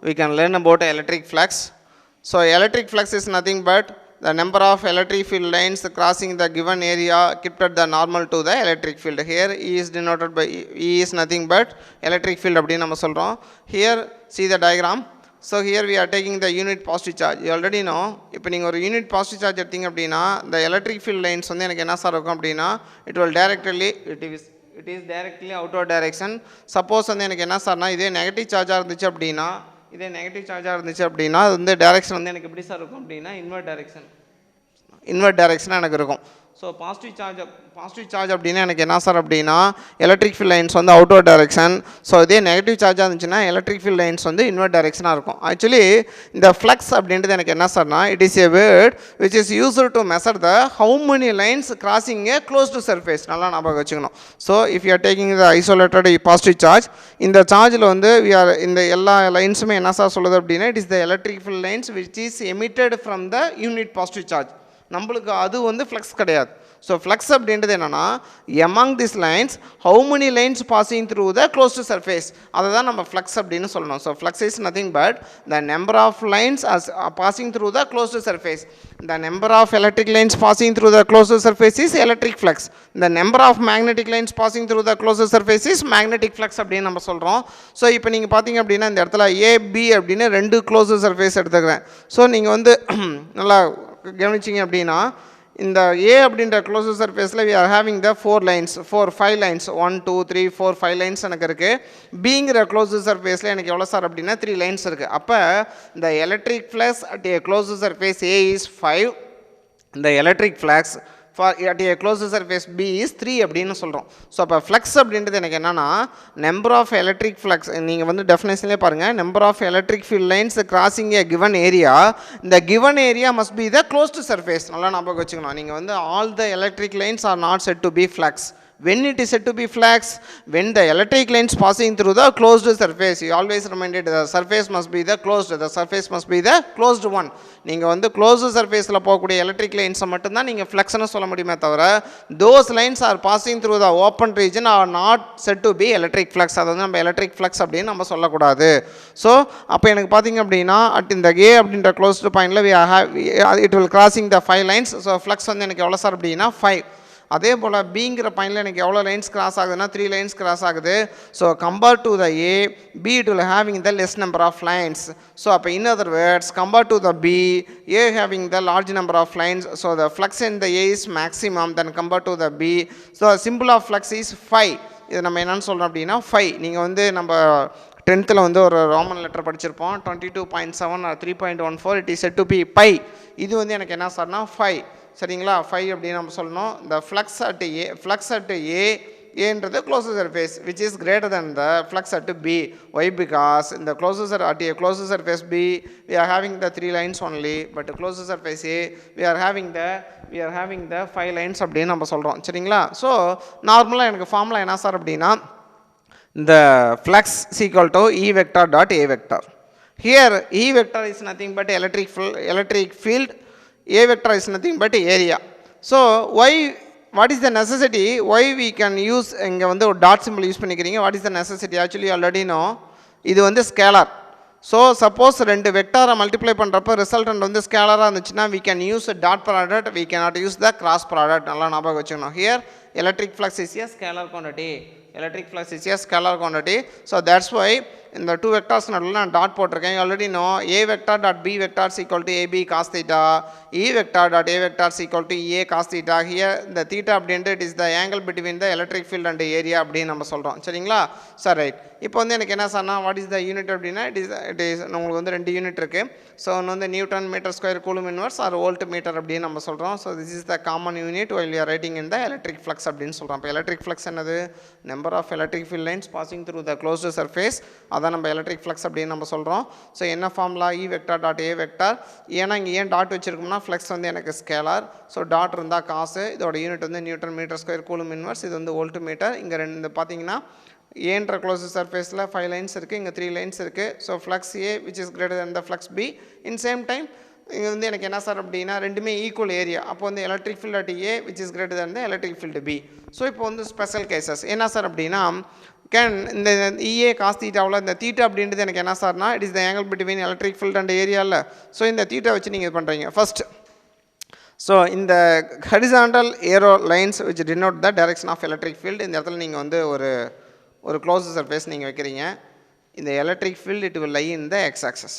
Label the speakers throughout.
Speaker 1: we can learn about electric flux. So electric flux is nothing but the number of electric field lines crossing the given area kept at the normal to the electric field. Here E is denoted by E is nothing but electric field அப்படினு நம்ம சொல்றோம். Here see the diagram. So here we are taking the unit positive charge. You already know, இப்போ நீங்கள் ஒரு unit positive charge எடுத்தீங்க அப்படின்னா the electric field lines வந்து எனக்கு என்ன சார் இருக்கும் அப்படின்னா it will directly it is directly outward direction. Suppose வந்து எனக்கு என்ன சார்னா இதே நெகட்டிவ் சார்ஜாக இருந்துச்சு அப்படின்னா இதே நெகட்டிவ் சார்ஜாக இருந்துச்சு அப்படின்னா அது வந்து டைரெக்ஷன் வந்து எனக்கு எப்படி சார் இருக்கும் அப்படின்னா இன்வெர்ட் டைரெக்ஷனாக எனக்கு இருக்கும். ஸோ பாசிட்டிவ் சார்ஜ் அப்படின்னா எனக்கு என்ன சார் அப்படின்னா எலக்ட்ரிக் ஃபீல்ட் லைன்ஸ் வந்து அவுட்வர்ட் டைரெக்ஷன். ஸோ இதே நெகட்டிவ் சார்ஜாக இருந்துச்சுன்னா எலக்ட்ரிக் ஃபீல்ட் லைன்ஸ் வந்து இன்வெர்ட் டைரெக்ஷனாக இருக்கும். ஆக்சுவலி இந்த ஃப்ளக்ஸ் அப்படின்றது எனக்கு என்ன சார்னா it is a word which is used to measure the how many lines crossing a closed surface. நல்லா ஞாபகம் வச்சுக்கணும். So if you are taking the isolated positive charge, இந்த சார்ஜில் வந்து இந்த எல்லா லைன்ஸுமே என்ன சார் சொல்லுது அப்படின்னா it is the electric field lines which is emitted from the unit positive charge. நம்மளுக்கு அது வந்து ஃப்ளக்ஸ் கிடையாது. ஸோ ஃப்ளக்ஸ் அப்படின்றது என்னென்னா among this lines how many lines passing through the closed surface, அதை தான் நம்ம ஃப்ளக்ஸ் அப்படின்னு சொல்லணும். So flux is nothing but the number of lines passing through the closed surface. The number of electric lines passing through the closed surface is electric flux. The number of magnetic lines passing through the closed surface is magnetic flux அப்படின்னு நம்ம சொல்கிறோம். So இப்போ நீங்கள் பார்த்தீங்க அப்படின்னா இந்த இடத்துல AB அப்படின்னு ரெண்டு க்ளோஸ்டு சர்ஃபேஸ் எடுத்துக்கிறேன். ஸோ நீங்கள் வந்து நல்லா கவனிச்சிங்க அப்படின்னா இந்த ஏ அப்படின்ற க்ளோஸ்டு சர்ஃபேஸில் we are having the 5 lines 1 2 3 4 5 lines எனக்கு இருக்குது. பிங்கிற க்ளோஸ்டு சர்ஃபேஸில் எனக்கு எவ்வளோ சார் அப்படின்னா 3 லைன்ஸ் இருக்குது. அப்போ இந்த electric flux at A closed surface A is 5, இந்த electric flux at a closed surface B is 3 அப்படின்னு சொல்கிறோம். ஸோ அப்போ ஃப்ளக்ஸ் அப்படின்றது எனக்கு என்னென்னா நம்பர் ஆஃப் எலக்ட்ரிக் ஃப்ளக்ஸ், நீங்கள் வந்து டெஃபினேஷன்லேயே பாருங்கள், number of electric field lines crossing a given area, இந்த given area must be the closed surface. நல்லா ஞாபகம் வச்சுக்கணும். நீங்கள் வந்து all the electric lines are not set to be flux. When it is said to be flux, when the electric lines passing through the closed surface, you always reminded the surface must be the surface must be the closed one. நீங்கள் வந்து closed surfaceல போகக்கூடிய electric லைன்ஸை மட்டும்தான் நீங்கள் ஃப்ளக்ஸ்னு சொல்ல முடியுமே தவிர those lines are passing through the open region are not said to be electric flux. அதை வந்து நம்ம எலக்ட்ரிக் ஃப்ளக்ஸ் அப்படின்னு நம்ம சொல்லக்கூடாது. ஸோ அப்போ எனக்கு பார்த்தீங்க அப்படின்னா அட் இந்த ஏ அப்படின்ற க்ளோஸ்டு பாயிண்டில் it will crossing the 5 lines. So flux வந்து எனக்கு எவ்வளோ சார் அப்படின்னா 5. அதே போல் பிங்கிற பாயிண்டில் எனக்கு எவ்வளோ லைன்ஸ் கிராஸ் ஆகுதுன்னா 3 லைன்ஸ் கிராஸ் ஆகுது. So compare to the A B it will having the less number of lines. So அப்போ in other words compare to the B A having the large number of lines. So the flux in the A is maximum than compare to the B. So simple of flux is 5. இது நம்ம என்னென்னு சொல்கிறோம் அப்படின்னா 5. நீங்கள் வந்து நம்ம 10th வந்து ஒரு ரோமன் லெட்டர் படிச்சிருப்போம் 22.7 or 3.14 it is said to be pi. இது வந்து எனக்கு என்ன சார்னா 5. சரிங்களா? 5 அப்படின்னு நம்ம சொல்லணும். இந்த ஃப்ளக்ஸ் அட் ஏ ஏன்றது closed surface which is greater than the flux at B. Why? Because இந்த closed surface B we are having the 3 lines only, but closed surface A we are having the 5 lines அப்படின்னு நம்ம சொல்கிறோம். சரிங்களா? So நார்மலாக எனக்கு formula என்ன sir அப்படின்னா இந்த flux is equal to E vector dot A vector. Here E vector is nothing but electric field, A vector is nothing but area. So what is the necessity why we can use இங்கே வந்து ஒரு dot simple use பண்ணிக்கிறீங்க? what is the necessity? actually already know இது வந்து scalar. So suppose ரெண்டு வெக்டாரை multiply பண்ணுறப்ப resultant வந்து ஸ்கேலராக இருந்துச்சுன்னா we can use a dot product, we cannot use the cross product. நல்லா ஞாபகம் வச்சுக்கணும். here electric flux is a scalar quantity. So that's why இந்த 2 வெக்டார்ஸ் நடுவில் நான் டாட் போட்டிருக்கேன். Already know A vector dot B vector is equal to AB cos theta, E vector dot A vector is equal to EA cos theta. Here இந்த theta அப்படின்றது it is the angle between the electric field and area அப்படின்னு நம்ம சொல்கிறோம். சரிங்களா? Sir right. இப்போ வந்து எனக்கு என்ன சொன்னால் வாட் இஸ் த யூனிட் அப்படின்னா இட் இஸ் உங்களுக்கு வந்து 2 யூனிட் இருக்குது. ஸோ ஒன்று வந்து newton metre square coulomb inverse or volt metre அப்படின்னு நம்ம சொல்கிறோம். So this is the common unit while you are writing in the electric flux அப்படின்னு சொல்கிறோம். இப்போ எலக்ட்ரிக் ஃப்ளக்ஸ் என்னது? Number of electric field lines passing through the closed surface, அதான் நம்ம electric flux அப்படின்னு நம்ம சொல்கிறோம். ஸோ என்ன formula? E vector dot A vector. ஏன்னா இங்கே ஏன் டாட் வச்சிருக்கோம்னா ஃப்ளக்ஸ் வந்து எனக்கு ஸ்கேலார். ஸோ டாட் இருந்தால் காசு, இதோட யூனிட் வந்து newton metre square coulomb inverse, இது வந்து வோல்ட் மீட்டர். இங்கே ரெண்டு பார்த்தீங்கன்னா ஏன்ற க்ளோஸ்டு சர்ஃபேஸில் 5 லைன்ஸ் இருக்குது, இங்கே 3 லைன்ஸ் இருக்குது. So flux A which is greater than the flux B. In same time இங்கே வந்து எனக்கு என்ன சார் அப்படின்னா ரெண்டுமே ஈக்குவல் ஏரியா. அப்போ வந்து electric field at A which is greater than the electric field B. So இப்போ வந்து ஸ்பெஷல் கேசஸ் என்ன சார் அப்படின்னா இந்த இஏ காஸ் தீட்டாவில் இந்த தீட்டா அப்படின்றது எனக்கு என்ன சார்னா it is the angle between electric field and ஏரியாவில். ஸோ இந்த தீட்டா வச்சு நீங்கள் இது பண்ணுறீங்க ஃபஸ்ட். ஸோ இந்த horizontal arrow lines which denote the direction of electric field. இந்த இடத்துல நீங்கள் வந்து ஒரு க்ளோஸ் சர்ஃபேஸ் நீங்கள் வைக்கிறீங்க. இந்த electric field it will lie in the X axis.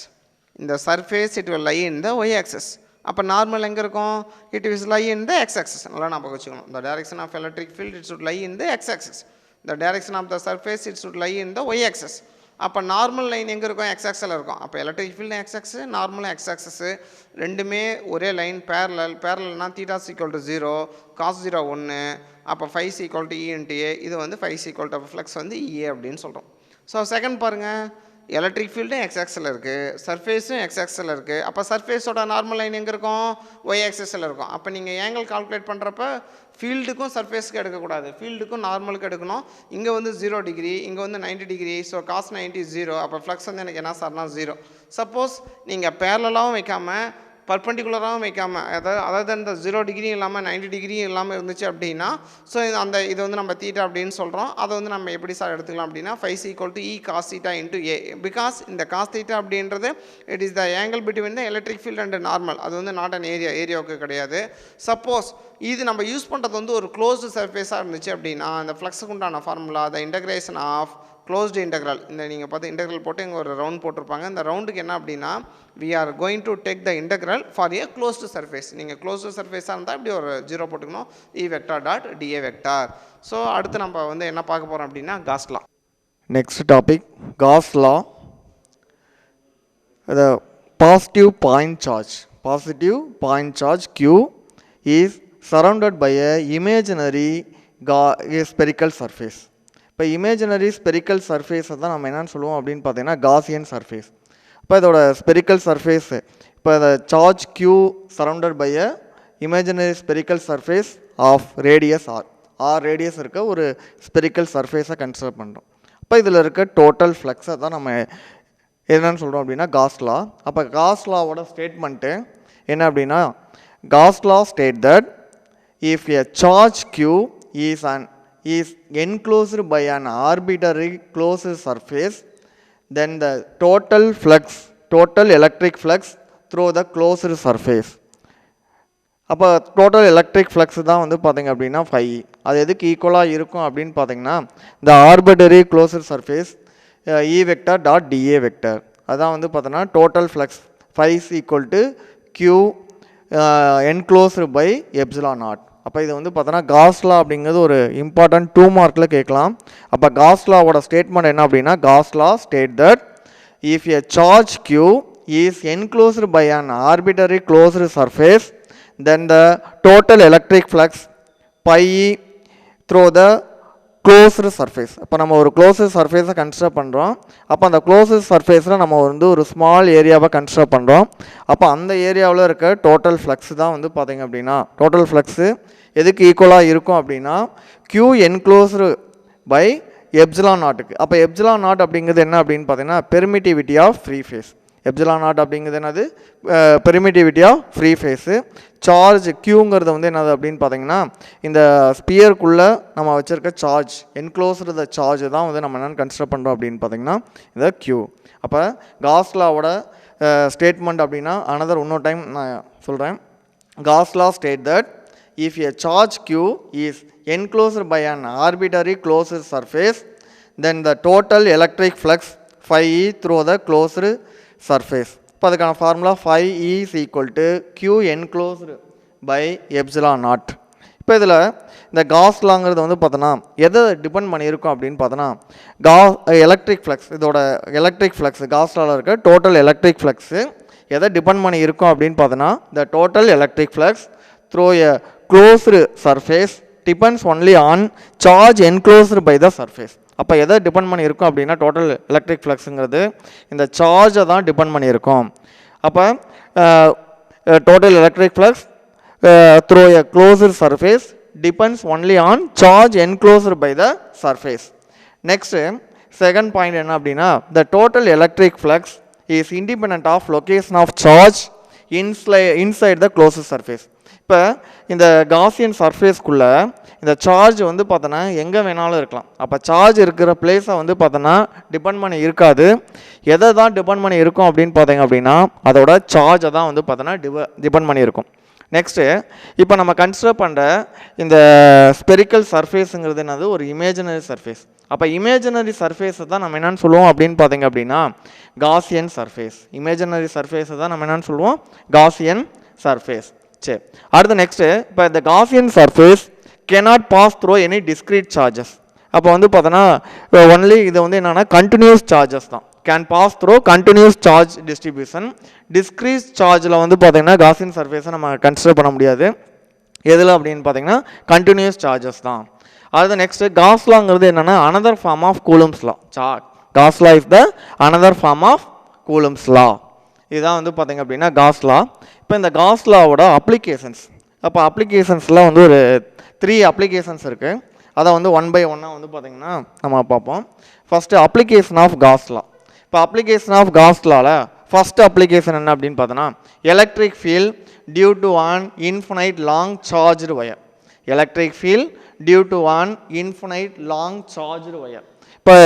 Speaker 1: இந்த surface it will lie in the Y axis. அப்போ நார்மல் எங்கே இருக்கும்? It is lie in the X axis. நல்லா நான் வச்சுக்கணும். The direction of electric field it should lie in the X axis. The direction of the surface it should lie in the Y axis. அப்போ normal line எங்கே இருக்கும்? X ஆக்ஸில் இருக்கும். அப்போ electric field X axis, நார்மலும் X axis, ரெண்டுமே ஒரே line பேரலல்னா தீட்டா ஈக்குவல் டு 0, காஸ் 0 1, அப்போ phi equal to E into A. இது வந்து ஃபை ஈக்குவல் டு ஃப்ளக்ஸ் வந்து இஏ அப்படின்னு சொல்கிறோம். ஸோ செகண்ட் பாருங்கள், எலக்ட்ரிக் ஃபீல்டும் எக்ஸ் ஆக்ஸில் இருக்குது, சர்ஃபேஸும் எக்ஸ் ஆக்ஸில் இருக்குது. அப்போ சர்ஃபேஸோட நார்மல் லைன் எங்கே இருக்கும்? ஒய் ஆக்சஸில் இருக்கும். அப்போ நீங்கள் ஆங்கிள் கால்குலேட் பண்ணுறப்ப ஃபீல்டுக்கும் சர்ஃபேஸுக்கு எடுக்கக்கூடாது, ஃபீல்டுக்கும் நார்மலுக்கு எடுக்கணும். இங்கே வந்து 0 டிகிரி, இங்கே வந்து 90 டிகிரி. So cos 90 0. அப்போ ஃப்ளக்ஸ் வந்து எனக்கு என்ன சார்னா 0. சப்போஸ் நீங்கள் பேரலாகவும் வைக்காமல் பர்பண்டிகுலராகவும் வைக்காமல் அதாவது இந்த 0 டிகிரி இல்லாமல் 90 டிகிரியும் இல்லாமல் இருந்துச்சு அப்படின்னா ஸோ இது வந்து நம்ம தீட்டா அப்படின்னு சொல்கிறோம். அதை வந்து நம்ம எப்படி சார் எடுத்துக்கலாம் அப்படின்னா phi equal to E cos theta into A. Because இந்த காஸ் தீட்டா அப்படின்றது it is the angle between the electric field and normal. அது வந்து நாட் அன் ஏரியாவுக்கு கிடையாது. சப்போஸ் இது நம்ம யூஸ் பண்ணுறது வந்து ஒரு க்ளோஸ்டு சர்ஃபேஸாக இருந்துச்சு அப்படின்னா அந்த ஃப்ளக்ஸுக்கு உண்டான formula the integration of closed integral. இந்த நீங்கள் பார்த்து இன்டெக்ரல் போட்டு இங்கே ஒரு ரவுண்ட் போட்டிருப்பாங்க. இந்த ரவுண்டுக்கு என்ன அப்படின்னா we are going to take the integral for a closed surface. நீங்கள் closed surfaceஆக இருந்தால் இப்படி ஒரு 0 போட்டுக்கணும், E vector dot dA vector. So அடுத்து நம்ம வந்து என்ன பார்க்க போகிறோம் அப்படின்னா Gauss law.
Speaker 2: Next topic, Gauss law. The positive point charge Q is surrounded by a imaginary spherical surface. இப்போ இமேஜினரி ஸ்பெரிக்கல் சர்ஃபேஸை தான் நம்ம என்னென்னு சொல்லுவோம் அப்படின்னு பார்த்தீங்கன்னா காசியன் சர்ஃபேஸ். இப்போ இதோட ஸ்பெரிக்கல் சர்ஃபேஸு இப்போ இந்த charge Q surrounded by a imaginary spherical surface of radius R radius இருக்க ஒரு ஸ்பெரிக்கல் சர்ஃபேஸை கன்சிடர் பண்ணுறோம். இப்போ இதில் இருக்க டோட்டல் ஃப்ளக்ஸை தான் நம்ம என்னென்னு சொல்கிறோம் அப்படின்னா Gauss law. அப்போ Gauss lawவோட ஸ்டேட்மெண்ட்டு என்ன அப்படின்னா Gauss law state that if a charge Q is enclosed by an arbitrary closed surface, then the total electric flux through the closed surface. அப்போ டோட்டல் எலக்ட்ரிக் ஃப்ளக்ஸ் தான் வந்து பார்த்திங்க அப்படின்னா five. அது எதுக்கு ஈக்குவலாக இருக்கும் அப்படின்னு பார்த்தீங்கன்னா இந்த arbitrary closed surface E vector dot d A vector. அதான் வந்து பார்த்தோன்னா total flux phi is equal to Q enclosed by epsilon naught. அப்போ இது வந்து பார்த்தோன்னா Gauss law அப்படிங்கிறது ஒரு இம்பார்ட்டன்ட் 2 மார்க்கில் கேட்கலாம். அப்போ Gauss lawவோட ஸ்டேட்மெண்ட் என்ன அப்படின்னா Gauss law state that if a charge Q is enclosed by an arbitrary closed surface, then the total electric flux pi through the closed surface. அப்போ நம்ம ஒரு க்ளோஸ்டு சர்ஃபேஸை கன்சிடர் பண்ணுறோம். அப்போ அந்த க்ளோஸ்டு சர்ஃபேஸில் நம்ம வந்து ஒரு ஸ்மால் ஏரியாவை கன்சிடர் பண்ணுறோம். அப்போ அந்த ஏரியாவில் இருக்க டோட்டல் ஃப்ளக்ஸ் தான் வந்து பார்த்திங்க அப்படின்னா டோட்டல் ஃப்ளக்ஸு எதுக்கு ஈக்குவலாக இருக்கும் அப்படின்னா Q என்க்ளோஸ்டு பை எப்சிலான் நாட்டுக்கு. அப்போ எப்சிலான் நாட் அப்படிங்கிறது என்ன அப்படின்னு பார்த்தீங்கன்னா permittivity of free space. Epsilon naught அப்படிங்கிறது என்னது? Permittivity of free space. Charge Qங்கிறது வந்து என்னது அப்படின்னு பார்த்தீங்கன்னா இந்த ஸ்பியருக்குள்ளே நம்ம வச்சுருக்க சார்ஜ் என்க்ளோஸ்டு த சார்ஜ் தான் வந்து நம்ம என்னென்னு கன்சிடர் பண்ணுறோம் அப்படின்னு பார்த்தீங்கன்னா இந்த Q. அப்போ Gauss lawவோட ஸ்டேட்மெண்ட் அப்படின்னா இன்னொரு டைம் நான் சொல்கிறேன். Gauss law state that if a charge Q is enclosed by an arbitrary closed surface, then the total electric flux phi E through the closed surface. இப்போ அதுக்கான formula phi E is equal to Q enclosed by epsilon naught. இப்போ இதில் இந்த Gauss lawங்கிறது வந்து பார்த்தோன்னா எதை depend பண்ணியிருக்கோம் அப்படின்னு பார்த்தோன்னா எலக்ட்ரிக் ஃப்ளக்ஸ். இதோட எலக்ட்ரிக் ஃப்ளக்ஸ் Gauss lawவில் இருக்க டோட்டல் எலக்ட்ரிக் ஃப்ளக்ஸு எதை டிபெண்ட் பண்ணி இருக்கும் அப்படின்னு பார்த்தோன்னா the total electric flux through a closed surface depends only on charge enclosed by the surface. அப்போ எதை டிபெண்ட் பண்ணி இருக்கும் அப்படின்னா டோட்டல் எலக்ட்ரிக் ஃப்ளக்ஸுங்கிறது இந்த சார்ஜை தான் டிபெண்ட் பண்ணியிருக்கோம். அப்போ total electric flux through a closed surface depends only on charge enclosed by the surface. Next second point என்ன அப்படின்னா the total electric flux is independent of location of charge inside the closed surface. இப்போ இந்த Gaussian சர்ஃபேஸ்க்குள்ளே இந்த charge வந்து பார்த்தோன்னா எங்கே வேணாலும் இருக்கலாம். அப்போ சார்ஜ் இருக்கிற பிளேஸை வந்து பார்த்தோன்னா டிபெண்ட் பண்ணி இருக்காது. எதை தான் டிபெண்ட் பண்ணி இருக்கும் அப்படின்னு பார்த்தீங்க அப்படின்னா அதோட சார்ஜை தான் வந்து பார்த்தோன்னா டிபெண்ட் பண்ணி இருக்கும். நெக்ஸ்ட்டு இப்போ நம்ம கன்சிடர் பண்ணுற இந்த ஸ்பெரிக்கல் சர்ஃபேஸுங்கிறது என்னது, ஒரு இமேஜினரி சர்ஃபேஸ். அப்போ இமேஜினரி சர்ஃபேஸை தான் நம்ம என்னென்னு சொல்லுவோம் அப்படின்னு பார்த்தீங்க அப்படின்னா காசியன் சர்ஃபேஸ். இமேஜினரி சர்ஃபேஸை தான் நம்ம என்னென்னு சொல்லுவோம், காசியன் சர்ஃபேஸ். சரி, அடுத்து நெக்ஸ்ட்டு இப்போ இந்த Gaussian surface cannot pass through any discrete charges. அப்போ வந்து பார்த்தோன்னா ஒன்லி இது வந்து என்னென்னா கண்டினியூஸ் சார்ஜஸ் தான். Can pass through continuous charge distribution. Discrete சார்ஜில் வந்து பார்த்தீங்கன்னா காசியன் சர்ஃபேஸை நம்ம கன்சிடர் பண்ண முடியாது. எதில் அப்படின்னு பார்த்தீங்கன்னா கண்டினியூஸ் சார்ஜஸ் தான். அடுத்து நெக்ஸ்ட்டு காஸ்லாங்கிறது என்னென்னா another form of Coulomb's law. Gauss law is the another form of Coulomb's law. இதுதான் வந்து பார்த்தீங்க அப்படின்னா காஸ்லா. இப்போ இந்த காஸ்லாவோட அப்ளிகேஷன்ஸ், அப்போ அப்ளிகேஷன்ஸில் வந்து ஒரு 3 அப்ளிகேஷன்ஸ் இருக்குது. அதை வந்து 1 by 1 வந்து பார்த்தீங்கன்னா நம்ம பார்ப்போம். First application of Gauss law. இப்போ அப்ளிகேஷன் ஆஃப் காஸ்லாவில் ஃபஸ்ட் அப்ளிகேஷன் என்ன அப்படின்னு பார்த்தோன்னா electric field due to an infinite long charged wire. Electric field due to an infinite long charged wire. இப்போ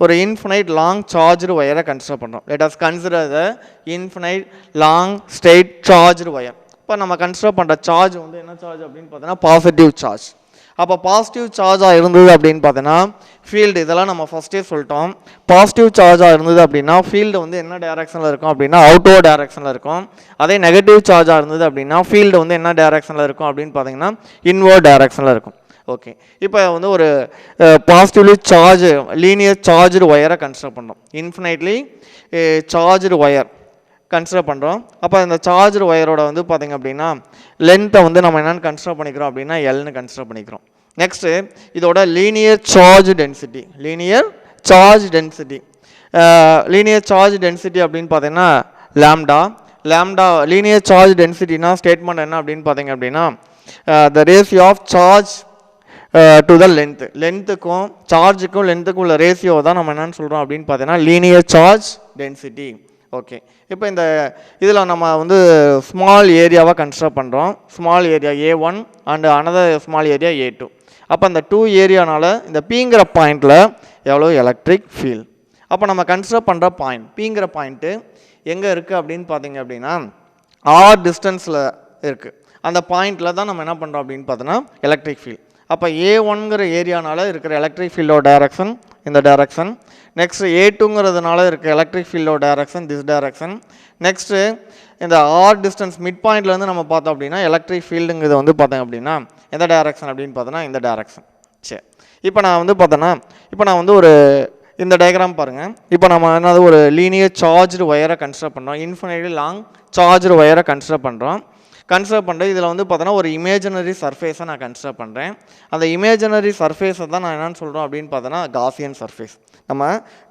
Speaker 2: ஒரு இன்ஃபினைட் லாங் சார்ஜ்டு ஒயரை கன்சிடர் பண்ணுறோம். Let us consider the infinite long straight charged wire. இப்போ நம்ம consider பண்ணுற charge வந்து என்ன charge அப்படின்னு பார்த்தோன்னா பாசிட்டிவ் சார்ஜ். அப்போ பாசிட்டிவ் சார்ஜாக இருந்தது அப்படின்னு பார்த்தோன்னா ஃபீல்டு, இதெல்லாம் நம்ம ஃபஸ்ட்டே சொல்லிட்டோம். பாசிட்டிவ் சார்ஜாக இருந்தது அப்படின்னா ஃபீல்டு வந்து என்ன டைரக்ஷனில் இருக்கும் அப்படின்னா அவுட்டோர் டைரக்ஷனில் இருக்கும். அதே நெகட்டிவ் சார்ஜாக இருந்தது அப்படின்னா ஃபீல்டு வந்து என்ன டைரக்ஷனில் இருக்கும் அப்படின்னு பார்த்தீங்கன்னா இன்வர்ட் டைரக்ஷனில் இருக்கும். ஓகே, இப்போ வந்து ஒரு பாசிட்டிவ்லி சார்ஜ் லீனியர் சார்ஜ்டு ஒயரை கன்சிடர் பண்ணுறோம். இன்ஃபினைட்லி சார்ஜ்டு ஒயர் கன்சிடர் பண்ணுறோம். அப்போ இந்த சார்ஜ்டு ஒயரோட வந்து பார்த்திங்க அப்படின்னா லென்த்தை வந்து நம்ம என்னென்னு கன்சிடர் பண்ணிக்கிறோம் அப்படின்னா எல்னு கன்சிடர் பண்ணிக்கிறோம். நெக்ஸ்ட்டு இதோட linear charge density. Linear charge density அப்படின்னு பார்த்தீங்கன்னா லாம்டா. லீனியர் சார்ஜ் டென்சிட்டினா ஸ்டேட்மெண்ட் என்ன அப்படின்னு பார்த்தீங்க அப்படின்னா the ratio of charge to the லென்த்துக்கும் சார்ஜுக்கும் லென்த்துக்கும் உள்ள ரேஷியோ தான் நம்ம என்னென்னு சொல்கிறோம் அப்படின்னு பார்த்தீங்கன்னா லீனியர் சார்ஜ் டென்சிட்டி. ஓகே, இப்போ இந்த இதில் நம்ம வந்து ஸ்மால் ஏரியாவாக கன்சிடர் பண்ணுறோம். Small area A1 and another small area A2. அப்போ அந்த 2 ஏரியானால இந்த Pங்கிற பாயிண்டில் எவ்வளோ எலக்ட்ரிக் ஃபீல்ட். அப்போ நம்ம கன்சிடர் பண்ணுற பாயிண்ட் Pங்கிற பாயிண்ட்டு எங்கே இருக்குது அப்படின்னு பார்த்தீங்க அப்படின்னா R டிஸ்டன்ஸில் இருக்குது. அந்த பாயிண்டில் தான் நம்ம என்ன பண்ணுறோம் அப்படின்னு பார்த்தோன்னா எலக்ட்ரிக் ஃபீல்ட். அப்போ A1ங்கிற ஏரியானால இருக்கிற எலக்ட்ரிக் ஃபீல்டோட டைரக்ஷன் இந்த டைரக்ஷன். நெக்ஸ்ட் A2ங்கிறதுனால இருக்க எலக்ட்ரிக் ஃபீல்டோட டைரக்ஷன் திஸ் டைரக்ஷன். நெக்ஸ்ட்டு இந்த ஆர் டிஸ்டன்ஸ் மிட் பாயிண்ட்லேருந்து நம்ம பார்த்தோம் அப்படின்னா எலக்ட்ரிக் ஃபீல்டுங்கிறது வந்து பார்த்தோம் அப்படின்னா எந்த டைரக்ஷன் அப்படின்னு பார்த்தோன்னா இந்த டைரக்ஷன். சரி, இப்போ நான் வந்து பார்த்தோன்னா இப்போ நான் வந்து ஒரு இந்த டயக்ராம் பாருங்கள். இப்போ நம்ம என்னது ஒரு லீனியர் சார்ஜ்டு ஒயரை கன்சிடர் பண்ணுறோம். இன்ஃபினைட்லி லாங் சார்ஜ்டு ஒயரை கன்சிடர் பண்ணுறோம். இதில் வந்து பார்த்தோன்னா ஒரு இமேஜினரி சர்ஃபேஸை நான் கன்சிடர் பண்ணுறேன். அந்த இமேஜினரி சர்ஃபேஸை தான் நான் என்னென்னு சொல்கிறோம் அப்படின்னு பார்த்தோன்னா காசியன் சர்ஃபேஸ். நம்ம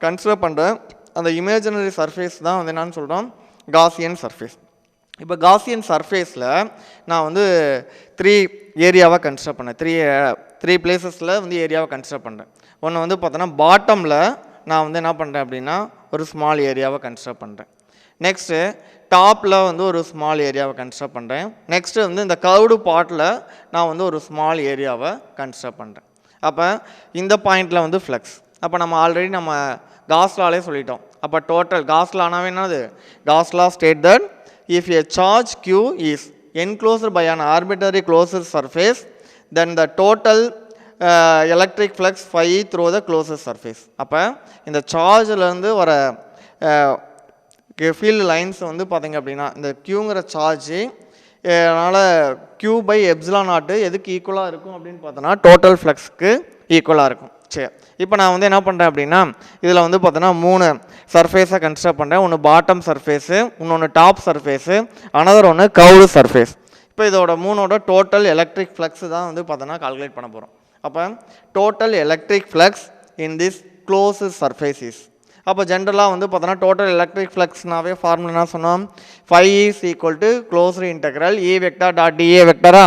Speaker 2: கன்சிடர் பண்ணுற அந்த இமேஜினரி சர்ஃபேஸ் தான் வந்து என்னென்னு சொல்கிறோம் காசியன் சர்ஃபேஸ். இப்போ காசியன் சர்ஃபேஸில் நான் வந்து 3 ஏரியாவாக கன்சிடர் பண்ணேன். 3 பிளேசஸில் வந்து ஏரியாவை கன்சிடர் பண்ணுறேன். ஒன்று வந்து பார்த்தோன்னா பாட்டமில் நான் வந்து என்ன பண்ணுறேன் அப்படின்னா ஒரு ஸ்மால் ஏரியாவை கன்சிடர் பண்ணுறேன். நெக்ஸ்ட்டு டாப்பில் வந்து ஒரு ஸ்மால் ஏரியாவை கன்சிடர் பண்ணுறேன். நெக்ஸ்ட்டு வந்து இந்த கர்வ்டு பார்ட்டில் நான் வந்து ஒரு ஸ்மால் ஏரியாவை கன்சிடர் பண்ணுறேன். அப்போ இந்த பாயிண்டில் வந்து ஃப்ளக்ஸ். அப்போ நம்ம ஆல்ரெடி நம்ம காஸ்லாலே சொல்லிட்டோம். அப்போ டோட்டல் காஸ்லானாவே என்னது, Gauss law state that if a charge q is enclosed by an arbitrary closed surface then the total electric flux phi through the closed surface. அப்போ இந்த சார்ஜிலேருந்து வர ஃபீல்டு லைன்ஸ் வந்து பார்த்திங்க அப்படின்னா இந்த க்யூங்கிற சார்ஜு அதனால் q by எப்சிலான் நாட்டு எதுக்கு ஈக்குவலாக இருக்கும் அப்படின்னு பார்த்தோன்னா டோட்டல் ஃப்ளக்ஸுக்கு ஈக்குவலாக இருக்கும். சரி, இப்போ நான் வந்து என்ன பண்ணுறேன் அப்படின்னா இதில் வந்து பார்த்தோன்னா 3 சர்ஃபேஸை கன்சிடர் பண்ணுறேன். ஒன்று பாட்டம் சர்ஃபேஸு, இன்னொன்று டாப் சர்ஃபேஸு, அனதர் ஒன்று கர்வ்டு சர்ஃபேஸ். இப்போ இதோட 3ஓட டோட்டல் எலக்ட்ரிக் ஃப்ளக்ஸ் தான் வந்து பார்த்தோன்னா கால்குலேட் பண்ண போகிறோம். அப்போ total electric flux in this closed surfaces. அப்போ ஜென்ரலாக வந்து பார்த்தோன்னா டோட்டல் எலக்ட்ரிக் ஃப்ளக்ஸ்னாவே ஃபார்முலா என்ன சொன்னோம், phi is equal to closed integral E vector dot dA வெக்டரா.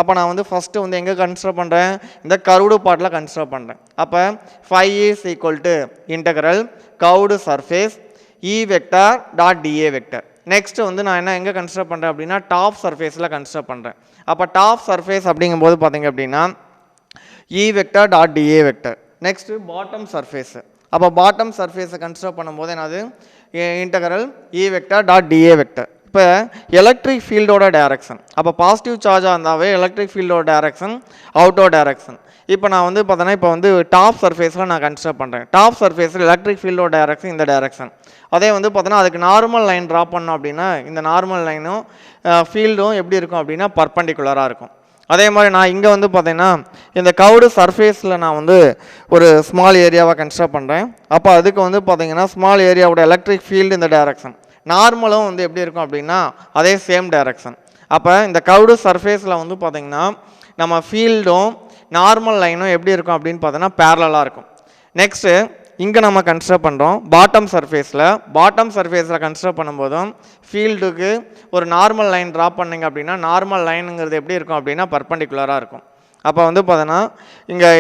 Speaker 2: அப்போ நான் வந்து ஃபஸ்ட்டு வந்து எங்கே கன்சிடர் பண்ணுறேன், இந்த கர்வ்டு பார்ட்டில் கன்சிடர் பண்ணுறேன். அப்போ phi is equal to integral curved surface E vector dot dA vector. Next வந்து நான் எங்கே கன்சிடர் பண்ணுறேன் அப்படின்னா டாப் சர்ஃபேஸில் கன்சிடர் பண்ணுறேன். அப்போ டாப் சர்ஃபேஸ் அப்படிங்கும்போது பார்த்தீங்க அப்படின்னா E vector dot d A vector. Next bottom surface. அப்போ பாட்டம் சர்ஃபேஸை கன்சிடர் பண்ணும்போது என்னது integral E vector dot d A vector. இப்போ எலக்ட்ரிக் ஃபீல்டோட டைரக்ஷன், அப்போ பாசிட்டிவ் சார்ஜாக இருந்தாவே எலக்ட்ரிக் ஃபீல்டோட டைரக்ஷன் அவுட்டோர் டைரக்ஷன். இப்போ நான் வந்து பார்த்தோன்னா இப்போ வந்து டாப் சர்ஃபேஸில் நான் கன்சிடர் பண்ணுறேன். டாப் சர்ஃபேஸில் எலக்ட்ரிக் ஃபீல்டோட டைரக்ஷன் இந்த டைரக்ஷன். அதே வந்து பார்த்தோன்னா அதுக்கு நார்மல் லைன் ட்ரா பண்ணோம் அப்படின்னா இந்த நார்மல் லைனும் ஃபீல்டும் எப்படி இருக்கும் அப்படின்னா பர்பண்டிகுலராக இருக்கும். அதே மாதிரி நான் இங்கே வந்து பார்த்தீங்கன்னா இந்த கவுடு சர்ஃபேஸில் நான் வந்து ஒரு ஸ்மால் ஏரியாவை கன்சிடர் பண்ணுறேன். அப்போ அதுக்கு வந்து பார்த்தீங்கன்னா ஸ்மால் ஏரியாவோட எலக்ட்ரிக் ஃபீல்டு இந்த டைரக்ஷன், நார்மலும் வந்து எப்படி இருக்கும் அப்படின்னா அதே சேம் டைரக்ஷன். அப்போ இந்த கவுடு சர்ஃபேஸில் வந்து பார்த்தீங்கன்னா நம்ம ஃபீல்டும் நார்மல் லைனும் எப்படி இருக்கும் அப்படின்னு பார்த்தோன்னா பேரலாக இருக்கும். நெக்ஸ்ட்டு இங்கே நம்ம கன்சிடர் பண்ணுறோம் பாட்டம் சர்ஃபேஸில் கன்சிடர் பண்ணும்போதும் ஃபீல்டுக்கு ஒரு நார்மல் லைன் ட்ரா பண்ணிங்க அப்படின்னா நார்மல் லைனுங்கிறது எப்படி இருக்கும் அப்படின்னா பர்பண்டிகுலராக இருக்கும். அப்போ வந்து பார்த்தோன்னா இங்கே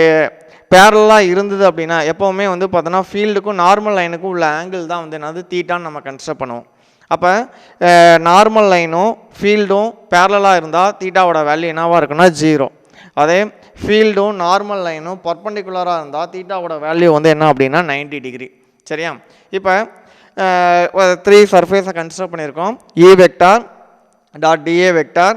Speaker 2: பேரலாக இருந்தது அப்படின்னா எப்போவுமே வந்து பார்த்தோன்னா ஃபீல்டுக்கும் நார்மல் லைனுக்கும் உள்ள ஆங்கிள் தான் வந்து என்னது தீட்டான்னு நம்ம கன்சிடர் பண்ணுவோம். அப்போ நார்மல் லைனும் ஃபீல்டும் பேரலாக இருந்தால் தீட்டாவோட வேல்யூ என்னவாக இருக்குன்னா 0. அதே ஃபீல்டும் நார்மல் லைனும் பர்பண்டிகுலராக இருந்தால் தீட்டாவோட வேல்யூ வந்து என்ன அப்படின்னா 90 டிகிரி. சரியா? இப்போ 3 சர்ஃபேஸை கன்சிடர் பண்ணியிருக்கோம். E vector dot DA vector,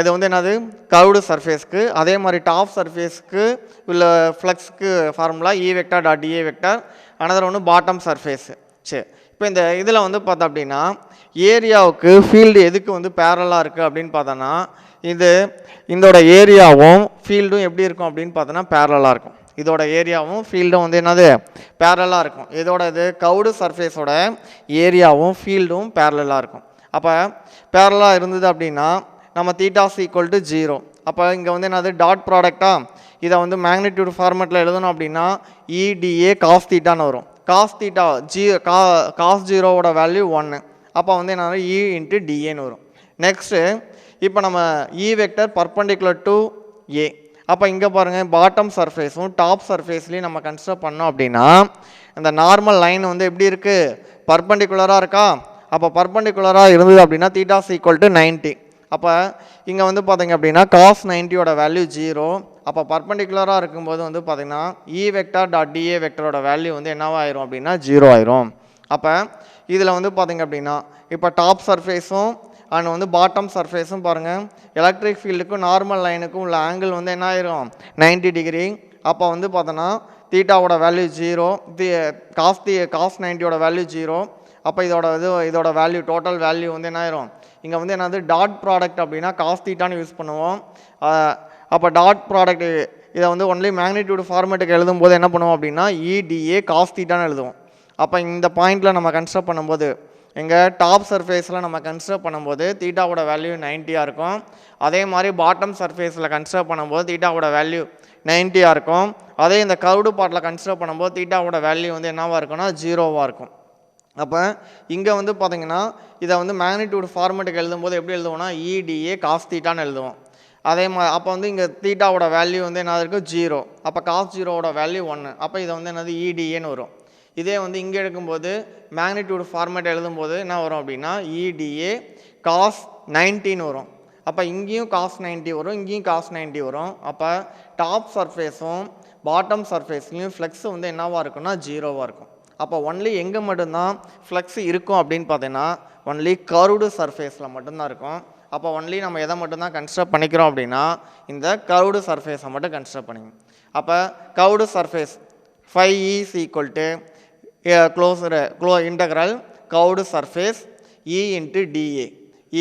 Speaker 2: இது வந்து என்னது கர்வ்டு சர்ஃபேஸ்க்கு. அதே மாதிரி டாப் சர்ஃபேஸ்க்கு உள்ள ஃப்ளக்ஸ்க்கு formula E vector dot DA vector. Another ஒன்று பாட்டம் சர்ஃபேஸு. சரி, இப்போ இந்த இதில் வந்து பார்த்தோம் அப்படின்னா ஏரியாவுக்கு ஃபீல்டு எதுக்கு வந்து பேரலாக இருக்குது அப்படின்னு பார்த்தோன்னா இதோட ஏரியாவும் ஃபீல்டும் எப்படி இருக்கும் அப்படின்னு பார்த்தோன்னா பேரலாக இருக்கும். இதோட ஏரியாவும் ஃபீல்டும் வந்து என்னது பேரலாக இருக்கும். இதோட இது கவுடு சர்ஃபேஸோட ஏரியாவும் ஃபீல்டும் பேரலாக இருக்கும். அப்போ பேரலாக இருந்தது அப்படின்னா நம்ம தீட்டாஸ் ஈக்குவல் டு 0. அப்போ இங்கே வந்து என்னது டாட் ப்ராடக்டாக இதை வந்து மேக்னிடியூட் ஃபார்மேட்டில் எழுதணும் அப்படின்னா இடிஏ காஸ் தீட்டான்னு வரும். காஸ் தீட்டா காஸ் 0வோட வேல்யூ 1. அப்போ வந்து என்ன இ இன்ட்டு டிஏன்னு வரும். நெக்ஸ்ட்டு இப்போ நம்ம இ வெக்டர் பர்பண்டிகுலர் டு ஏ. அப்போ இங்கே பாருங்கள் பாட்டம் சர்ஃபேஸும் டாப் சர்ஃபேஸ்லேயும் நம்ம கன்சிடர் பண்ணோம் அப்படின்னா இந்த நார்மல் லைன் வந்து எப்படி இருக்குது பர்பண்டிகுலராக இருக்கா. அப்போ பர்பண்டிகுலராக இருந்தது அப்படின்னா தீட்டாஸ் ஈக்குவல் டு 90. அப்போ இங்கே வந்து பார்த்தீங்க அப்படின்னா காஸ் 90யோட வேல்யூ 0. அப்போ பர்பண்டிகுலராக இருக்கும்போது வந்து பார்த்தீங்கன்னா இ வெக்டார் டாட் டிஏ வெக்டரோட வேல்யூ வந்து என்னவாயிரும் அப்படின்னா 0 ஆயிரும். அப்போ இதில் வந்து பார்த்தீங்க அப்படின்னா இப்போ டாப் சர்ஃபேஸும் அண்ட் வந்து பாட்டம் சர்ஃபேஸும் பாருங்கள் எலக்ட்ரிக் ஃபீல்டுக்கும் நார்மல் லைனுக்கும் உள்ள ஆங்கிள் வந்து என்ன ஆயிரும் 90 டிகிரி. அப்போ வந்து பார்த்தோன்னா தீட்டாவோட வேல்யூ 0, காஸ் 90யோட வேல்யூ 0. அப்போ இதோட வேல்யூ டோட்டல் வேல்யூ வந்து என்ன ஆயிரும் இங்கே வந்து என்னது டாட் ப்ராடக்ட் அப்படின்னா காஸ் தீட்டான்னு யூஸ் பண்ணுவோம். அப்போ டாட் ப்ராடக்ட் இதை வந்து ஒன்லி மேக்னிடியூட் ஃபார்மேட்டுக்கு எழுதும்போது என்ன பண்ணுவோம் அப்படின்னா இடிஏ காஸ் தீட்டான்னு எழுதுவோம். அப்போ இந்த பாயிண்டில் நம்ம கன்சிடர் பண்ணும்போது எங்கள் டாப் சர்ஃபேஸில் நம்ம கன்சிடர் பண்ணும்போது தீட்டாவோட வேல்யூ 90ஆக இருக்கும். அதே மாதிரி பாட்டம் சர்ஃபேஸில் கன்சிடர் பண்ணும்போது தீட்டாவோட வேல்யூ 90ஆக இருக்கும். அதே இந்த கர்வ்டு பார்ட்டில் கன்சிடர் பண்ணும்போது தீட்டாவோட வேல்யூ வந்து என்னவாக இருக்கும்னா 0வாக இருக்கும். அப்போ இங்கே வந்து பார்த்தீங்கன்னா இதை வந்து மேக்னிடியூட் ஃபார்மேட்டுக்கு எழுதும்போது எப்படி எழுதுவோம்னா இடிஏ காஸ் தீட்டான்னு எழுதுவோம். அதே மாதிரி அப்போ வந்து இங்கே தீட்டாவோட வேல்யூ வந்து என்ன இருக்கும் 0. அப்போ காஸ் 0வோட வேல்யூ 1. அப்போ இதை வந்து என்னது இடிஏன்னு வரும். இதே வந்து இங்கே எடுக்கும்போது மேக்னிடியூட் ஃபார்மேட் எழுதும்போது என்ன வரும் அப்படின்னா இடிஏ காஸ் 90ன்னு வரும். அப்போ இங்கேயும் காஸ் 90 வரும், இங்கேயும் காஸ் 90 வரும். அப்போ டாப் சர்ஃபேஸும் பாட்டம் சர்ஃபேஸ்லையும் ஃப்ளெக்ஸ் வந்து என்னவாக இருக்குன்னா 0வாக இருக்கும். அப்போ ஒன்லி எங்கே மட்டும்தான் ஃப்ளெக்ஸ் இருக்கும் அப்படின்னு பார்த்தீங்கன்னா ஒன்லி கர்வ்டு சர்ஃபேஸில் மட்டும்தான் இருக்கும். அப்போ ஒன்லி நம்ம எதை மட்டும்தான் கன்சிடர் பண்ணிக்கிறோம் அப்படின்னா இந்த கர்வ்டு சர்ஃபேஸை மட்டும் கன்சிடர் பண்ணிக்கணும். அப்போ curved surface phi is equal to integral curved surface E into dA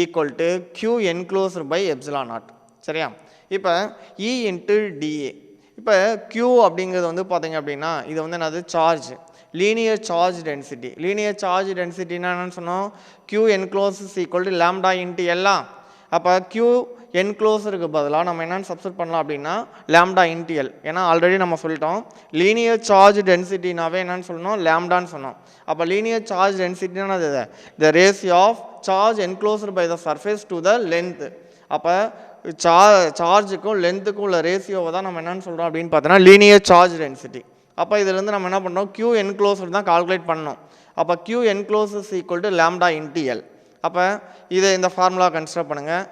Speaker 2: equal to Q enclosed by epsilon naught. சரியா? இப்போ E into dA. இப்போ Q அப்படிங்கிறது வந்து பார்த்தீங்க அப்படின்னா இது வந்து என்னது charge, linear charge density. Linear charge டென்சிட்டின்னா என்னன்னு சொன்னோம் Q enclosed is equal to lambda into L. அப்போ Q என்க்ளோஸருக்கு பதிலாக நம்ம என்னென்னு சப்ஸ்டிட் பண்ணலாம் அப்படின்னா லேம்டா இன்டி எல். ஏன்னா ஆல்ரெடி நம்ம சொல்லிட்டோம் லீனியர் சார்ஜ் டென்சிட்டினாவே என்னென்னு சொல்லணும் லேம்டான்னு சொன்னோம். அப்போ லீனியர் சார்ஜ் டென்சிட்டினா அது the ratio of charge enclosed by the surface to the length. அப்போ சார்ஜுக்கும் லென்த்துக்கும் உள்ள ரேஷியோவை தான் நம்ம என்னென்னு சொல்கிறோம் அப்படின்னு பார்த்தோன்னா லீனியர் சார்ஜ் டென்சிட்டி. அப்போ இதுலேருந்து நம்ம என்ன பண்ணுறோம் Q என்க்ளோஸ்டு தான் கால்குலேட் பண்ணோம். அப்போ Q enclose is equal to lambda into L. அப்போ இதை இந்த ஃபார்முலா கன்சிடர் பண்ணுங்கள்.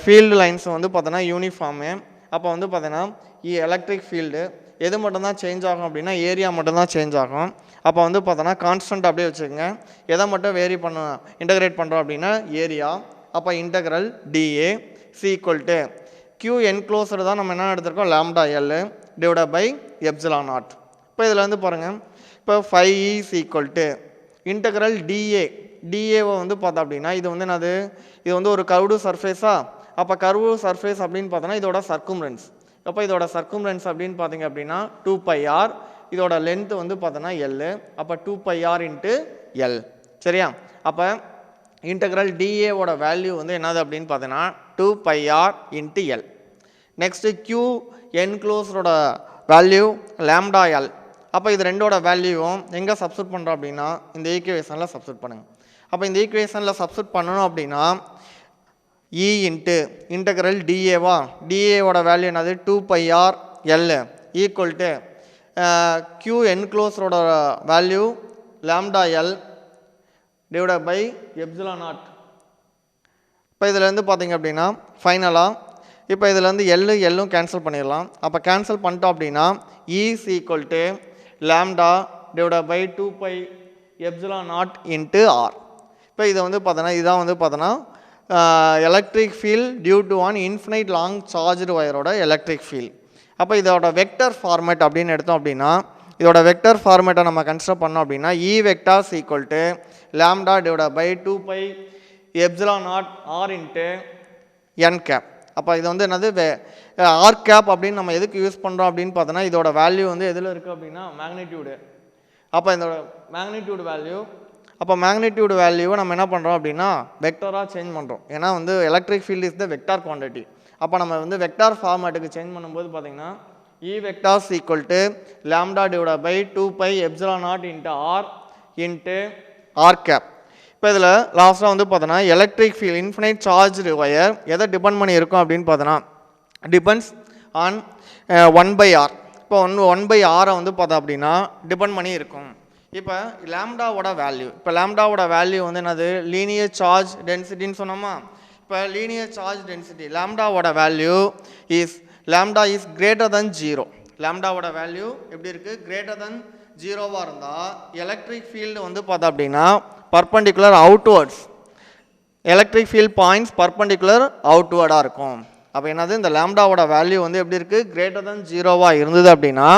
Speaker 2: ஃபீல்டு லைன்ஸ் வந்து பார்த்தோன்னா யூனிஃபார்மு. அப்போ வந்து பார்த்தீங்கன்னா எலக்ட்ரிக் ஃபீல்டு எது மட்டும்தான் சேஞ்ச் ஆகும் அப்படின்னா ஏரியா மட்டும்தான் சேஞ்ச் ஆகும். அப்போ வந்து பார்த்தோன்னா கான்ஸ்டன்ட் அப்படியே வச்சுக்கோங்க. எதை மட்டும் வேரி பண்ண இன்டகிரேட் பண்ணுறோம் அப்படின்னா ஏரியா. அப்போ integral D A C equal to Q enclosed தான் நம்ம என்ன எடுத்திருக்கோம் lambda L divide by epsilon naught. இப்போ இதில் வந்து பாருங்கள், இப்போ 5 is equal to integral D A. டிஏவை வந்து பார்த்தோம் அப்படின்னா இது வந்து என்னது, இது வந்து ஒரு கர்வ்டு சர்ஃபேஸா. அப்போ கர்வ்டு சர்ஃபேஸ் அப்படின்னு பார்த்தோன்னா இதோட சர்க்கும்ரன்ஸ். அப்போ இதோட சர்க்கும்ரன்ஸ் அப்படின்னு பார்த்தீங்க அப்படின்னா 2πr. இதோட லென்த் வந்து பார்த்தோன்னா எல். அப்போ 2πr இன்ட்டு எல். சரியா? அப்போ இன்டகிரல் டிஏவோட வேல்யூ வந்து என்னது அப்படின்னு பார்த்தீங்கன்னா 2πr into L. Next Q என்க்ளோஸோட வேல்யூ லாம்டா எல். அப்போ இது ரெண்டோட வேல்யூவும் எங்கே சப்ஸ்டிட் பண்ணுறோம் அப்படின்னா இந்த ஈக்குவேஷனில் சப்ஸ்டிட் பண்ணுங்கள். அப்போ இந்த ஈக்குவேஷனில் சப்ஸ்டிட் பண்ணணும் அப்படின்னா இ இன்ட்டு இன்டகிரல் டிஏவா, டிஏவோட வேல்யூ என்னது 2πr L equal to Q என்க்ளோஸோட value lambda L divide by epsilon naught. இப்போ இதில் வந்து பார்த்தீங்க அப்படின்னா ஃபைனலாக இப்போ இதில் வந்து எல்லும் கேன்சல் பண்ணிடலாம். அப்போ கேன்சல் பண்ணிட்டோம் அப்படின்னா is equal to lambda divide by 2π epsilon naught into R. இப்போ இதை வந்து பார்த்தோன்னா இதான் வந்து பார்த்தோன்னா electric field due to an infinite long charged ஒயரோட எலக்ட்ரிக் ஃபீல்ட். அப்போ இதோட வெக்டர் ஃபார்மேட் அப்படின்னு எடுத்தோம் அப்படின்னா இதோட வெக்டர் ஃபார்மேட்டை நம்ம கன்சிடர் பண்ணோம் அப்படின்னா E vectors equal to lambda divide by 2π epsilon naught R into N cap. அப்போ இது வந்து என்னது ஆர் கேப் அப்படின்னு நம்ம எதுக்கு யூஸ் பண்ணுறோம் அப்படின்னு பார்த்தோன்னா இதோட வேல்யூ வந்து எதில் இருக்குது அப்படின்னா மேக்னிடியூடு. அப்போ இதோட மேக்னிடியூடு வேல்யூ, அப்போ மேக்னிடியூடு வேல்யூவை நம்ம என்ன பண்ணுறோம் அப்படின்னா வெக்டராக சேஞ்ச் பண்ணுறோம். ஏன்னா வந்து electric field is the vector quantity. அப்போ நம்ம வந்து வெக்டார் ஃபார்மேட்டுக்கு சேஞ்ச் பண்ணும்போது பார்த்தீங்கன்னா E vectors equal to lambda divide by 2π epsilon naught into R into R cap. இப்போ இதில் லாஸ்ட்டாக வந்து பார்த்தோன்னா electric field infinite charged wire எதை டிபெண்ட் பண்ணி இருக்கும் அப்படின்னு பார்த்தோன்னா டிபெண்ட்ஸ் ஆன் 1/r. இப்போ 1/r வந்து பார்த்தோம் அப்படின்னா டிபெண்ட் பண்ணி இருக்கும். இப்போ லாம்டாவோட வேல்யூ, இப்போ லாம்டாவோட வேல்யூ வந்து என்னது லீனியர் சார்ஜ் டென்சிட்டின்னு சொன்னோமா. இப்போ லீனியர் சார்ஜ் டென்சிட்டி லாம்டாவோட value is lambda is greater than 0. லாம்டாவோட வேல்யூ எப்படி இருக்குது, கிரேட்டர் தென் 0வாக இருந்தால் எலக்ட்ரிக் ஃபீல்டு வந்து பார்த்தோம் அப்படின்னா perpendicular outwards, electric field points perpendicular அவுட்வர்டாக இருக்கும். அப்போ என்னது இந்த லாம்டாவோட வேல்யூ வந்து எப்படி இருக்குது கிரேட்டர் தென் 0வாக இருந்தது அப்படின்னா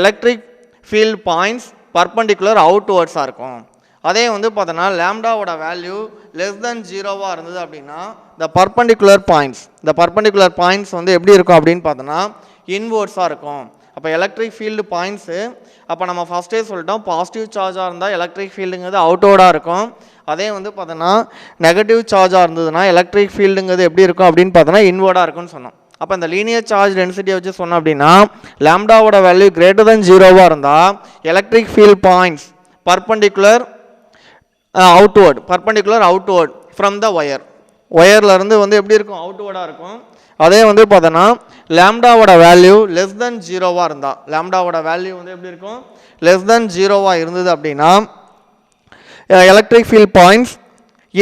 Speaker 2: எலக்ட்ரிக் ஃபீல்ட் பாயிண்ட்ஸ் பர்பண்டிகுலர் அவுட்வர்ட்ஸாக இருக்கும். அதே வந்து பார்த்தோன்னா லாம்டாவோட வேல்யூ லெஸ் தென் 0வாக இருந்தது அப்படின்னா இந்த பர்பண்டிகுலர் பாயிண்ட்ஸ் வந்து எப்படி இருக்கும் அப்படின்னு பார்த்தோன்னா இன்வர்ட்ஸாக இருக்கும். அப்போ எலக்ட்ரிக் ஃபீல்டு பாயிண்ட்ஸு, அப்போ நம்ம ஃபஸ்ட்டே சொல்லிட்டோம் பாசிட்டிவ் சார்ஜாக இருந்தால் எலக்ட்ரிக் ஃபீல்டுங்கிறது அவுட்வர்டாக இருக்கும். அதே வந்து பார்த்தோன்னா நெகட்டிவ் சார்ஜாக இருந்ததுன்னா எலக்ட்ரிக் ஃபீல்டுங்கிறது எப்படி இருக்கும் அப்படின்னு பார்த்தோன்னா இன்வர்டாக இருக்கும்னு சொன்னோம். அப்போ இந்த லீனியர் சார்ஜ் டென்சிட்டியை வச்சு சொன்னோம் அப்படின்னா லாம்டாவோட வேல்யூ கிரேட்டர் தென் 0வாக இருந்தால் electric field points perpendicular outward from the ஒயர்லேருந்து வந்து எப்படி இருக்கும் அவுட்வர்டாக இருக்கும். அதே வந்து பார்த்தோன்னா லாம்டாவோட வேல்யூ லெஸ் தென் 0வாக இருந்தால் லாம்டாவோட வேல்யூ வந்து எப்படி இருக்கும் லெஸ் தென் 0வாக இருந்தது அப்படின்னா எலக்ட்ரிக் ஃபீல்ட் பாயிண்ட்ஸ்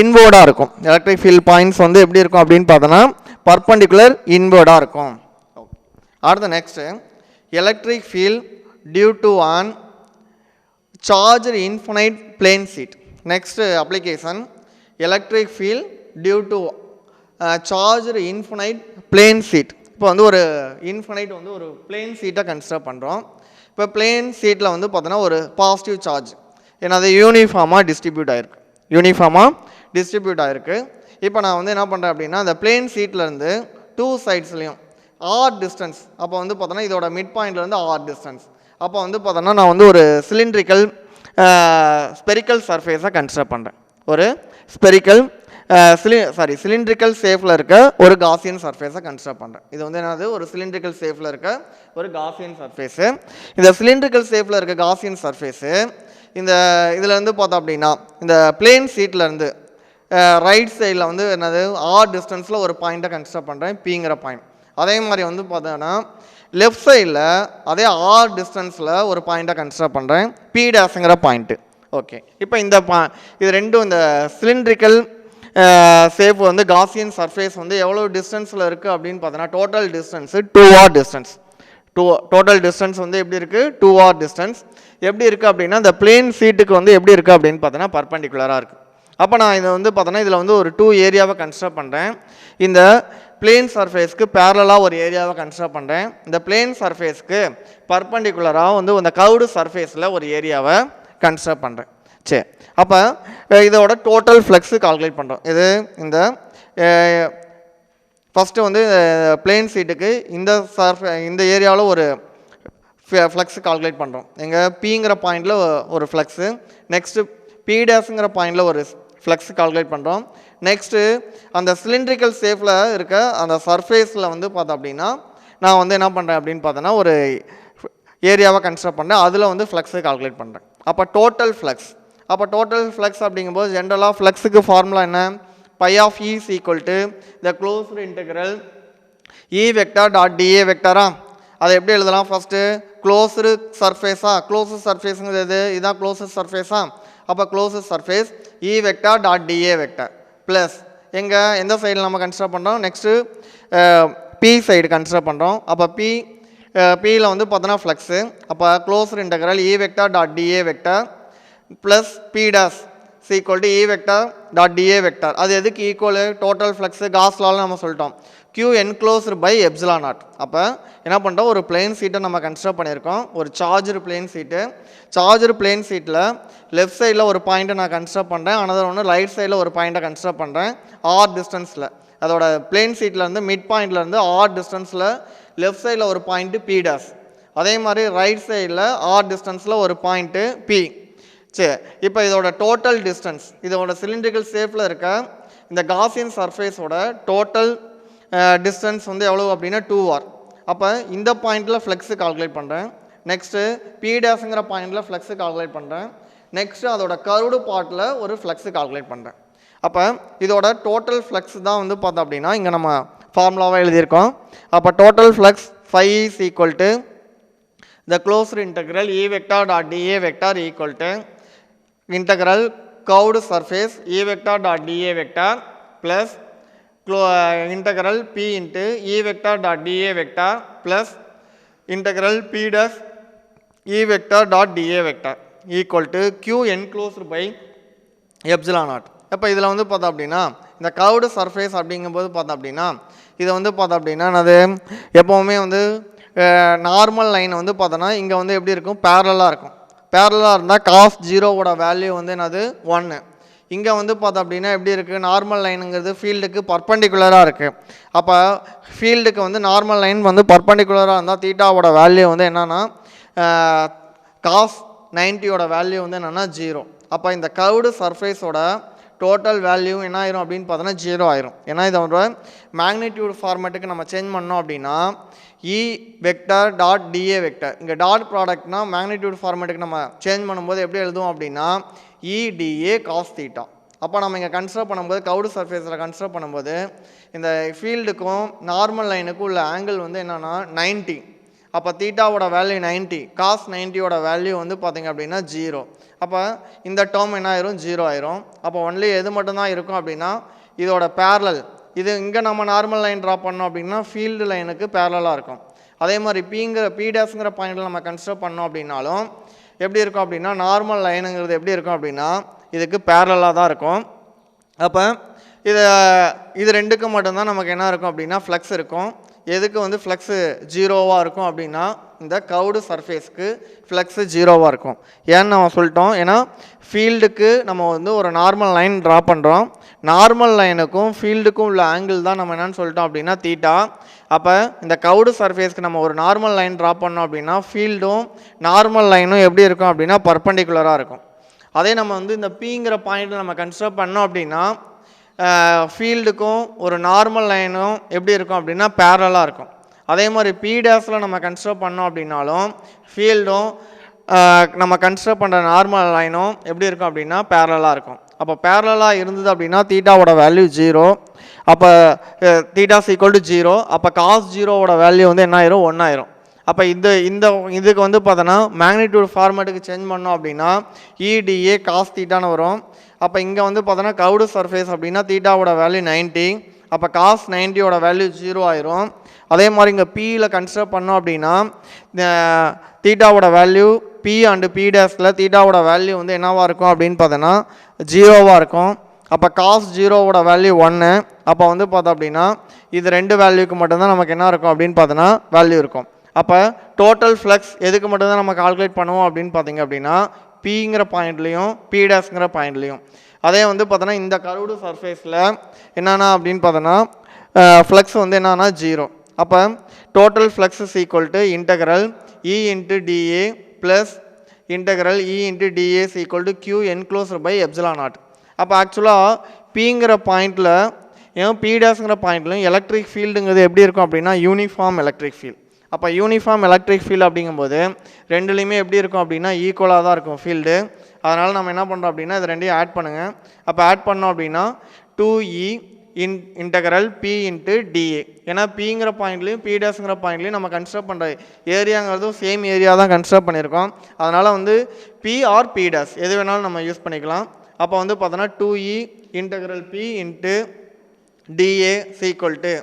Speaker 2: இன்வர்டாக இருக்கும். எலக்ட்ரிக் ஃபீல்ட் பாயிண்ட்ஸ் வந்து எப்படி இருக்கும் அப்படின்னு பார்த்தோன்னா பர்பண்டிகுலர் இன்வர்டாக இருக்கும். அடுத்த next electric field due to on charge infinite plane sheet. Next application electric field due to charge infinite plane sheet. இப்போ வந்து ஒரு இன்ஃபினைட் வந்து ஒரு பிளேன் சீட்டை கன்சிடர் பண்ணுறோம். இப்போ பிளேன் சீட்டில் வந்து பார்த்தோன்னா ஒரு பாசிட்டிவ் சார்ஜ் ஏன்னா அது யூனிஃபார்மாக டிஸ்ட்ரிபியூட் ஆகிருக்கு. இப்போ நான் வந்து என்ன பண்ணுறேன் அப்படின்னா அந்த பிளேன் சீட்லேருந்து 2 சைட்ஸ்லையும் ஆர் டிஸ்டன்ஸ், அப்போ வந்து பார்த்தோன்னா இதோட மிட் பாயிண்ட்லேருந்து ஆர் டிஸ்டன்ஸ், அப்போ வந்து பார்த்தோன்னா நான் வந்து ஒரு ஸ்பெரிக்கல் சர்ஃபேஸை கன்சிடர் பண்ணுறேன். ஒரு சிலிண்ட்ரிக்கல் ஷேப்பில் இருக்க ஒரு காசியன் சர்ஃபேஸை கன்சிடர் பண்ணுறேன். இது வந்து என்னது ஒரு சிலிண்ட்ரிக்கல் ஷேப்பில் இருக்க ஒரு காசியன் சர்ஃபேஸு. இந்த சிலிண்ட்ரிக்கல் ஷேப்பில் இருக்க காசியன் சர்ஃபேஸு இந்த இதில் வந்து பார்த்தோம் அப்படின்னா இந்த பிளேன் சீட்லேருந்து ரைட் சைடில் வந்து என்னது ஆர் டிஸ்டன்ஸில் ஒரு பாயிண்ட்டை கன்சிடர் பண்ணுறேன் பிங்கிற பாயிண்ட். அதே மாதிரி வந்து பார்த்தோன்னா லெஃப்ட் சைடில் அதே ஆர் டிஸ்டன்ஸில் ஒரு பாயிண்ட்டை கன்சிடர் பண்ணுறேன் பி டேஸுங்கிற பாயிண்ட்டு. ஓகே, இப்போ இது ரெண்டும் இந்த சிலிண்ட்ரிக்கல் ஷேப் வந்து காசியன் சர்ஃபேஸ் வந்து எவ்வளோ டிஸ்டன்ஸில் இருக்குது அப்படின்னு பார்த்தோன்னா total distance 2r distance. Total distance வந்து எப்படி இருக்குது 2r டிஸ்டன்ஸ். எப்படி இருக்குது அப்படின்னா இந்த பிளேன் சீட்டுக்கு வந்து எப்படி இருக்குது அப்படின்னு பார்த்தோன்னா பர்பண்டிகுலராக இருக்குது. அப்போ நான் இதை வந்து பார்த்தோன்னா இதில் வந்து ஒரு 2 ஏரியாவை கன்ஸ்ட்ரக்ட் பண்ணுறேன். இந்த பிளேன் சர்ஃபேஸ்க்கு பேரலாக ஒரு ஏரியாவை கன்ஸ்ட்ரக்ட் பண்ணுறேன். இந்த பிளேன் சர்ஃபேஸ்க்கு பர்பண்டிகுலராக வந்து இந்த கர்வ்டு சர்ஃபேஸில் ஒரு ஏரியாவை கன்ஸ்ட்ரக்ட் பண்ணுறேன். சரி, அப்போ இதோட டோட்டல் ஃப்ளக்ஸு கால்குலேட் பண்ணுறோம். இது இந்த ஃபஸ்ட்டு வந்து பிளேன் சீட்டுக்கு இந்த ஏரியாவில் ஒரு ஃப்ளக்ஸு கால்குலேட் பண்ணுறோம். எங்கள் பிங்கிற பாயிண்டில் ஒரு ஃப்ளக்ஸு, நெக்ஸ்ட்டு பி டேஸுங்கிற பாயிண்டில் ஒரு ஃப்ளக்ஸ் கால்குலேட் பண்ணுறோம். நெக்ஸ்ட்டு அந்த சிலிண்ட்ரிக்கல் ஷேப்பில் இருக்க அந்த சர்ஃபேஸில் வந்து பார்த்தோம் அப்படின்னா நான் வந்து என்ன பண்ணுறேன் அப்படின்னு பார்த்தோன்னா ஒரு ஏரியாவை கன்ஸ்ட்ரக்ட் பண்ணுறேன். அதில் வந்து ஃப்ளக்ஸை கால்குலேட் பண்ணுறேன். அப்போ டோட்டல் ஃப்ளக்ஸ் அப்படிங்கும்போது ஜென்ரலாக ஃப்ளக்ஸுக்கு ஃபார்முலா என்ன? Phi of E is equal to the closed integral E vector dot D A வெக்டாரா. அதை எப்படி எழுதலாம்? ஃபஸ்ட்டு க்ளோஸ்டு சர்ஃபேஸா, க்ளோஸ்டு சர்ஃபேஸுங்கிறது இதுதான் க்ளோஸ்டு சர்ஃபேஸா. அப்போ closed surface E vector dot DA vector plus எந்த சைடில் நம்ம கன்சிடர் பண்ணுறோம்? நெக்ஸ்ட்டு பி சைடு கன்சிடர் பண்ணுறோம். அப்போ பியில் வந்து பார்த்தோன்னா ஃப்ளக்ஸு. அப்போ closed integral E vector dot DA vector plus P dash equal to E vector dot DA vector. அது எதுக்கு ஈக்குவல்? டோட்டல் ஃப்ளக்ஸு காஸ் லான்னு நம்ம சொல்லிட்டோம். Q enclosed by epsilon naught. அப்போ என்ன பண்ணுறோம்? ஒரு பிளேன் சீட்டை நம்ம கன்சிடர் பண்ணியிருக்கோம். ஒரு சார்ஜர் பிளேன் சீட்டு. சார்ஜர் பிளேன் சீட்டில் லெஃப்ட் சைடில் ஒரு பாயிண்ட்டை நான் கன்சிடர் பண்ணுறேன். அனதர் ஒன்று ரைட் சைடில் ஒரு பாயிண்ட்டை கன்சிடர் பண்ணுறேன். ஆர் டிஸ்டன்ஸில், அதோட பிளேன் சீட்லேருந்து மிட் பாயிண்ட்லேருந்து ஆர் டிஸ்டன்ஸில் லெஃப்ட் சைடில் ஒரு பாயிண்ட்டு பி டேஸ், அதே மாதிரி ரைட் சைடில் ஆர் டிஸ்டன்ஸில் ஒரு பாயிண்ட்டு பி. சரி, இப்போ இதோட டோட்டல் டிஸ்டன்ஸ், இதோட சிலிண்ட்ரிக்கல் ஷேப்பில் இருக்க இந்த காசியன் சர்ஃபேஸோட டோட்டல் டிஸ்டன்ஸ் வந்து எவ்வளோ அப்படின்னா 2r. அப்போ இந்த பாயிண்டில் ஃப்ளெக்ஸு கால்குலேட் பண்ணுறேன். நெக்ஸ்ட்டு பி டேஸுங்கிற பாயிண்டில் ஃப்ளெக்ஸு கால்குலேட் பண்ணுறேன். நெக்ஸ்ட்டு அதோட கர்வ்டு பார்ட்டில் ஒரு ஃப்ளெக்ஸு கால்குலேட் பண்ணுறேன். அப்போ இதோட டோட்டல் ஃப்ளெக்ஸ் தான் வந்து பார்த்தோம் அப்படின்னா இங்கே நம்ம ஃபார்முலாவாக எழுதியிருக்கோம். அப்போ total flux phi is equal to the closed integral E vector dot dA vector equal to integral curved surface E vector dot dA vector plus integral P into E vector dot dA vector plus integral P dash E vector dot dA vector equal to Q enclosed by epsilon naught. இப்போ இதில் வந்து பார்த்தோம் அப்படின்னா இந்த curved surface அப்படிங்கும்போது பார்த்தோம் அப்படின்னா இதை வந்து பார்த்தோம் அப்படின்னா அது எப்போவுமே வந்து நார்மல் லைன் வந்து பார்த்தோன்னா இங்கே வந்து எப்படி இருக்கும்? பேரலாக இருக்கும். பேரலாக இருந்தால் காஸ் ஜீரோவோட வேல்யூ வந்து என்னது? 1. இங்கே வந்து பார்த்தோம் அப்படின்னா எப்படி இருக்குது? நார்மல் லைனுங்கிறது ஃபீல்டுக்கு பர்பண்டிகுலராக இருக்குது. அப்போ ஃபீல்டுக்கு வந்து நார்மல் லைன் வந்து பர்பண்டிகுலராக இருந்தால் தீட்டாவோட வேல்யூ வந்து என்னென்னா காஸ் 90யோட வேல்யூ வந்து என்னென்னா 0. அப்போ இந்த கர்வ்டு சர்ஃபேஸோட டோட்டல் வேல்யூ என்ன ஆயிரும் அப்படின்னு பார்த்தோன்னா 0 ஆயிரும். ஏன்னா இதோட மேக்னிடியூட் ஃபார்மேட்டுக்கு நம்ம சேஞ்ச் பண்ணோம் அப்படின்னா E vector dot d A vector, இங்கே டாட் ப்ராடக்ட்னா மேக்னிடியூட் ஃபார்மேட்டுக்கு நம்ம சேஞ்ச் பண்ணும்போது எப்படி எழுதுவோம் அப்படின்னா இடிஏ காஸ் தீட்டா. அப்போ நம்ம இங்கே கன்சிடர் பண்ணும்போது கர்வ்டு சர்ஃபேஸில் கன்சிடர் பண்ணும்போது இந்த ஃபீல்டுக்கும் நார்மல் லைனுக்கும் உள்ள ஆங்கிள் வந்து என்னென்னா 90. அப்போ தீட்டாவோட வேல்யூ 90, காஸ் 90யோட வேல்யூ வந்து பார்த்திங்க அப்படின்னா 0. அப்போ இந்த டேர்ம் என்ன ஆயிரும்? 0 ஆயிரும். அப்போ ஒன்லி எது மட்டும்தான் இருக்கும் அப்படின்னா இதோட பேரலல், இது இங்கே நம்ம நார்மல் லைன் ட்ரா பண்ணோம் அப்படின்னா ஃபீல்டு லைனுக்கு பேரலாக இருக்கும். அதே மாதிரி பி டேஸுங்கிற பாயிண்டில் நம்ம கன்சிடர் பண்ணோம் அப்படின்னாலும் எப்படி இருக்கும் அப்படின்னா நார்மல் லைனுங்கிறது எப்படி இருக்கும் அப்படின்னா இதுக்கு பேரலாக தான் இருக்கும். அப்போ இது ரெண்டுக்கும் மட்டும்தான் நமக்கு என்ன இருக்கும் அப்படின்னா ஃப்ளக்ஸ் இருக்கும். எதுக்கு வந்து ஃப்ளக்ஸு 0வாக இருக்கும் அப்படின்னா இந்த கர்வ்டு சர்ஃபேஸ்க்கு ஃப்ளக்ஸு 0வாக இருக்கும். ஏன்னு நம்ம சொல்லிட்டோம், ஏன்னா ஃபீல்டுக்கு நம்ம வந்து ஒரு நார்மல் லைன் ட்ரா பண்ணுறோம். நார்மல் லைனுக்கும் ஃபீல்டுக்கும் உள்ள ஆங்கிள் தான் நம்ம என்னென்னு சொல்லிட்டோம் அப்படின்னா தீட்டா. அப்போ இந்த கர்வ்டு சர்ஃபேஸ்க்கு நம்ம ஒரு நார்மல் லைன் ட்ரா பண்ணோம் அப்படின்னா ஃபீல்டும் நார்மல் லைனும் எப்படி இருக்கும் அப்படின்னா பர்பண்டிகுலராக இருக்கும். அதே நம்ம வந்து இந்த பிங்கிற பாயிண்ட்டில் நம்ம கன்சிடர் பண்ணோம் அப்படின்னா ஃபீல்டுக்கும் ஒரு நார்மல் லைனும் எப்படி இருக்கும் அப்படின்னா பேரலாக இருக்கும். அதே மாதிரி பி டேஸில் நம்ம கன்சிடர் பண்ணோம் அப்படின்னாலும் ஃபீல்டும் நம்ம கன்சிடர் பண்ணுற நார்மல் லைனும் எப்படி இருக்கும் அப்படின்னா பேரலாக இருக்கும். அப்போ பேரலாக இருந்தது அப்படின்னா தீட்டாவோட வேல்யூ 0. அப்போ தீட்டாஸ் ஈக்குவல் டு 0. அப்போ காஸ் 0வோட வேல்யூ வந்து என்ன ஆயிரும்? 1 ஆயிரும். அப்போ இதுக்கு வந்து பார்த்தோன்னா மேக்னிடியூட் ஃபார்மேட்டுக்கு சேஞ்ச் பண்ணோம் அப்படின்னா EDA cos தீட்டான்னு வரும். அப்போ இங்கே வந்து பார்த்தோன்னா கவுடு சர்ஃபேஸ் அப்படின்னா தீட்டாவோட வேல்யூ 90. அப்போ cos 90யோட வேல்யூ 0 ஆயிரும். அதே மாதிரி இங்கே Pயில் கன்சிடர் பண்ணோம் அப்படின்னா தீட்டாவோட வேல்யூ P அண்டு P டேஸில் தீட்டாவோட வேல்யூ வந்து என்னவாக இருக்கும் அப்படின்னு பார்த்தோன்னா 0வாக இருக்கும். அப்போ cos 0வோட வேல்யூ 1. அப்போ வந்து பார்த்தோம் அப்படின்னா இது ரெண்டு வேல்யூக்கு மட்டும்தான் நமக்கு என்ன இருக்கும் அப்படின்னு பார்த்தோன்னா வேல்யூ இருக்கும். அப்போ டோட்டல் ஃப்ளக்ஸ் எதுக்கு மட்டும்தான் நம்ம கால்குலேட் பண்ணுவோம் அப்படின்னு பார்த்தீங்க அப்படின்னா Pங்கிற பாயிண்ட்லேயும் P டேஸ்ங்கிற பாயிண்ட்லேயும். அதே வந்து பார்த்தோன்னா இந்த கர்வ்டு சர்ஃபேஸில் என்னென்னா அப்படின்னு பார்த்தோன்னா ஃப்ளக்ஸ் வந்து என்னன்னா 0. அப்போ total flux is equal to integral E into DA plus integral E into DA is equal to Q enclosed by epsilon naught. அப்போ ஆக்சுவலாக Pங்கிற பாயிண்டில் ஏன் P டேஸ்ங்கிற பாயிண்ட்லையும் எலக்ட்ரிக் ஃபீல்டுங்கிறது எப்படி இருக்கும் அப்படின்னா யூனிஃபார்ம் எலக்ட்ரிக் ஃபீல்டு. அப்போ யூனிஃபார்ம் எலக்ட்ரிக் ஃபீல்டு அப்படிங்கும்போது ரெண்டுலேயுமே எப்படி இருக்கும் அப்படின்னா ஈக்குவலாக தான் இருக்கும் ஃபீல்டு. அதனால் நம்ம என்ன பண்ணுறோம் அப்படின்னா இது ரெண்டையும் ஆட் பண்ணுங்கள். அப்போ ஆட் பண்ணோம் அப்படின்னா 2E integral P into DA. ஏன்னா Pங்கிற பாயிண்ட்லையும் P டேஸ்ங்கிற பாயிண்ட்லையும் நம்ம கன்சிடர் பண்ணுற ஏரியாங்கிறதும் சேம் ஏரியா தான் கன்சிடர் பண்ணியிருக்கோம். அதனால் வந்து P ஆர் P டேஸ் எது வேணாலும் நம்ம யூஸ் பண்ணிக்கலாம். அப்போ வந்து பார்த்தோன்னா 2E integral P into DA equal to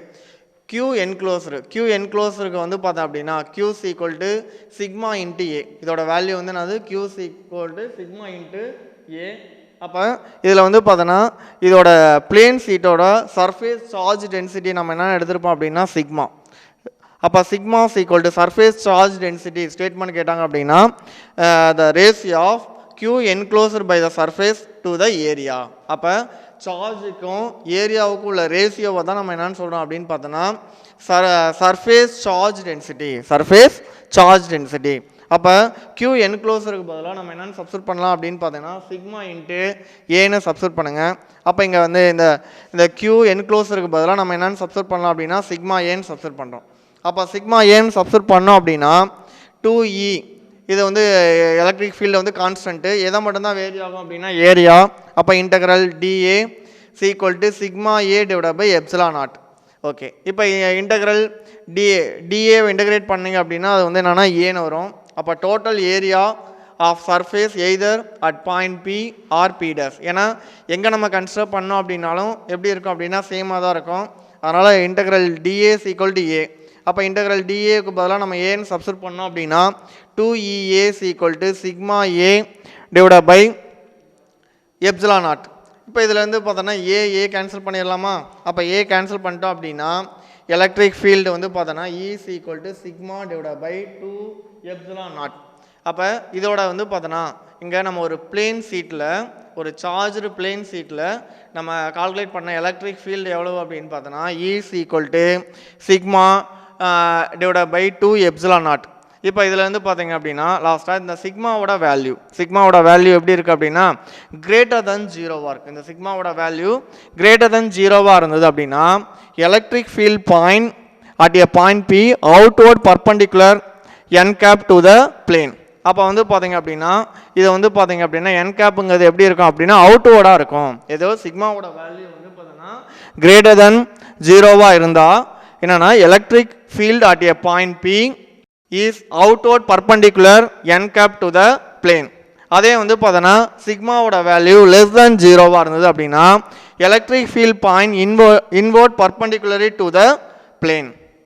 Speaker 2: Q enclosed. Q என்க்ளோஸ்டுக்கு வந்து பார்த்தோம் அப்படின்னா Q equal to sigma into A. இதோட வேல்யூ வந்து என்னது Q equal to sigma into A. அப்போ இதில் வந்து பார்த்தோன்னா இதோட பிளேன் சீட்டோட சர்ஃபேஸ் சார்ஜ் டென்சிட்டி நம்ம என்ன எடுத்திருப்போம் அப்படின்னா சிக்மா. அப்போ சிக்மா equal to surface charge density statement கேட்டாங்க அப்படின்னா the ratio of Q enclosed by the surface to the area. அப்போ சார்ஜுக்கும் ஏரியாவுக்கும் உள்ள ரேஷியோவை தான் நம்ம என்னன்னு சொல்கிறோம் அப்படின்னு பார்த்தோன்னா சர்ஃபேஸ் சார்ஜ் டென்சிட்டி. அப்போ Q என்க்ளோஸருக்கு பதிலாக நம்ம என்னென்னு சப்ஸ்டியூட் பண்ணலாம் அப்படின்னு பார்த்தீங்கன்னா சிக்மா இன்ட்டு ஏன்னு சப்ஸ்டியூட் பண்ணுங்கள். அப்போ இங்கே வந்து இந்த Q என்க்ளோஸருக்கு பதிலாக நம்ம என்னென்னு சப்ஸ்டியூட் பண்ணலாம் அப்படின்னா சிக்மா ஏன்னு சப்ஸ்டியூட் பண்ணுறோம். அப்போ சிக்மா ஏன்னு சப்ஸ்டியூட் பண்ணோம் அப்படின்னா 2E இது வந்து எலக்ட்ரிக் ஃபீல்டு வந்து கான்ஸ்டன்ட்டு. எதை மட்டும்தான் வேரி ஆகும் அப்படின்னா ஏரியா. அப்போ integral DA equal to sigma A divide by epsilon naught. Okay, இப்போ இன்டகரல் DA இன்டகிரேட் பண்ணிங்க அப்படின்னா அது வந்து என்னென்னா ஏன்னு வரும். அப்போ total area of surface either at point P or P dash. ஏன்னா எங்கே நம்ம கன்சிடர் பண்ணோம் அப்படின்னாலும் எப்படி இருக்கும் அப்படின்னா சேமாக தான் இருக்கும். அதனால் integral DA equal to A. அப்போ இன்டகரல் DAக்கு பதிலாக நம்ம ஏன்னு சப்ஸ்டியூட் பண்ணோம் அப்படின்னா 2EA equal to sigma A divide by epsilon naught. இப்போ இதில் வந்து பார்த்தோன்னா ஏ கேன்சல் பண்ணிடலாமா? அப்போ ஏ கேன்சல் பண்ணிட்டோம் அப்படின்னா எலக்ட்ரிக் ஃபீல்டு வந்து பார்த்தோன்னா E equal to sigma divide by 2 epsilon naught. அப்போ இதோட வந்து பார்த்தோன்னா இங்கே நம்ம ஒரு பிளேன் சீட்டில் ஒரு சார்ஜ்டு பிளேன் சீட்டில் நம்ம கால்குலேட் பண்ண எலக்ட்ரிக் ஃபீல்டு எவ்வளோ அப்படின்னு பார்த்தோன்னா E equal to sigma divide by 2 epsilon naught. இப்போ இதில் வந்து பார்த்தீங்க அப்படின்னா லாஸ்ட்டாக இந்த சிக்மாவோட வேல்யூ எப்படி இருக்குது அப்படின்னா கிரேட்டர் தென் 0வாக இருக்குது. இந்த சிக்மாவோட வேல்யூ கிரேட்டர் தென் 0வாக இருந்தது அப்படின்னா electric field point at a point P outward perpendicular n cap to the plane. அப்போ வந்து பார்த்தீங்க அப்படின்னா இது வந்து பார்த்தீங்க அப்படின்னா n கேப்புங்கிறது எப்படி இருக்கும் அப்படின்னா அவுட்வர்டாக இருக்கும். ஏதோ சிக்மாவோட வேல்யூ வந்து பார்த்தீங்கன்னா கிரேட்டர் தென் 0வாக இருந்தால் என்னன்னா electric field at a point P is outward perpendicular n cap to the plane. அதே வந்து பார்த்தோன்னா சிக்மாவோட வேல்யூ லெஸ் தென் 0வாக இருந்தது அப்படின்னா electric field point inward perpendicular to the plane.